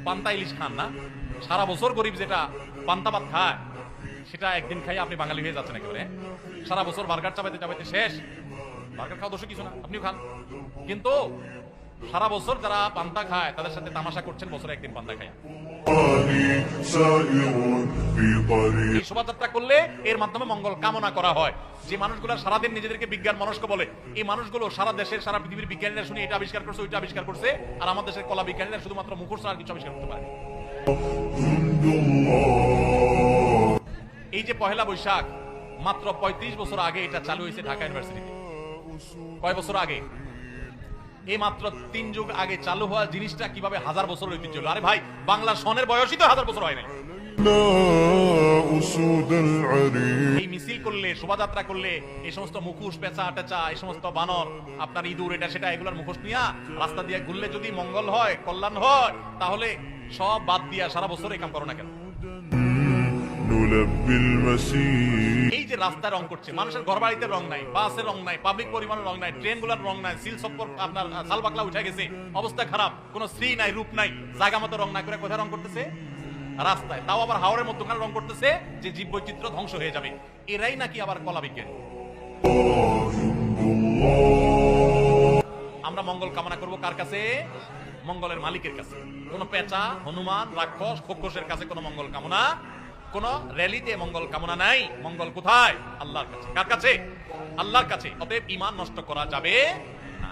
পান্তা ইলিশ খান না, সারা বছর গরিব যেটা পান্তা ভাত খায় সেটা একদিন খাই আপনি বাঙালি হয়ে যাচ্ছেন একেবারে। সারা বছর বার্গার চাবাইতে চাবাইতে শেষ। বার্গার খাওয়া দোষ কিছু না, আপনিও খান, কিন্তু সারা বছর যারা পান্তা খায় তাদের সাথে তামাশা করছেন বছরে একদিন পান্তা খায়। এই শোভাযাত্রা করলে এর মাধ্যমে মঙ্গল কামনা করা হয়। যে মানুষগুলো সারাদিন নিজেদেরকে বিজ্ঞান মনস্ক বলে, এই মানুষগুলো সারা দেশের সারা পৃথিবীর বিজ্ঞানীরা শুনে এটা আবিষ্কার করছে ওইটা আবিষ্কার করছে, আর আমাদের দেশের কলা বিজ্ঞানীরা শুধুমাত্র মুখস্থ আর কিছু আবিষ্কার করতে পারে। এই যে পহেলা বৈশাখ মাত্র 35 বছর আগে এটা চালু হয়েছে ঢাকা ইউনিভার্সিটিতে। কয় বছর আগে? এই মাত্র 3 যুগ আগে চালু হওয়া জিনিসটা কিভাবে 1000 বছর ঐতিহ্য হলো? আরে ভাই, বাংলা সনের বয়সই তো 1000 বছর হয় নাই। এই মিছিল করলে, শোভাযাত্রা করলে এই সমস্ত মুখোশ, পেঁচা টেচা, এই সমস্ত বানর, আপনার ইঁদুর, এটা সেটা, এগুলোর মুখোশ নিয়ে রাস্তা দিয়ে ঘুরলে যদি মঙ্গল হয়, কল্যাণ হয়, তাহলে সব বাদ দিয়া সারা বছর এই কাম করো না কেন? এই যে রাস্তায় রং করছে, মানুষের ঘর বাড়িতে রং নাই, বাসের রং নাই, পাবলিক পরিবহনের রং নাই, ট্রেন গুলার রং নাই, সিল সপ্পর আপনার সাল বাকলা উঠে গেছে, অবস্থা খারাপ, কোন শ্রী নাই, রূপ নাই, জায়গা মতো রং না করে কোথায় রং করতেছে? রাস্তায়। তাও আবার হাওরের মধ্যখানে রং করতেছে যে জীব বৈচিত্র্য ধ্বংস হয়ে যাবে। এরাই নাকি আবার কলা বিজ্ঞানী। আমরা মঙ্গল কামনা করব কার কাছে? মঙ্গলের মালিকের কাছে। কোন পেঁচা, হনুমান, রাক্ষস, খোকসের কাছে কোন মঙ্গল কামনা, কোন র্যালিতে মঙ্গল কামনা নাই। মঙ্গল কোথায়? আল্লাহর কাছে। কার কাছে? আল্লাহর কাছে। অতএব ঈমান নষ্ট করা যাবে না।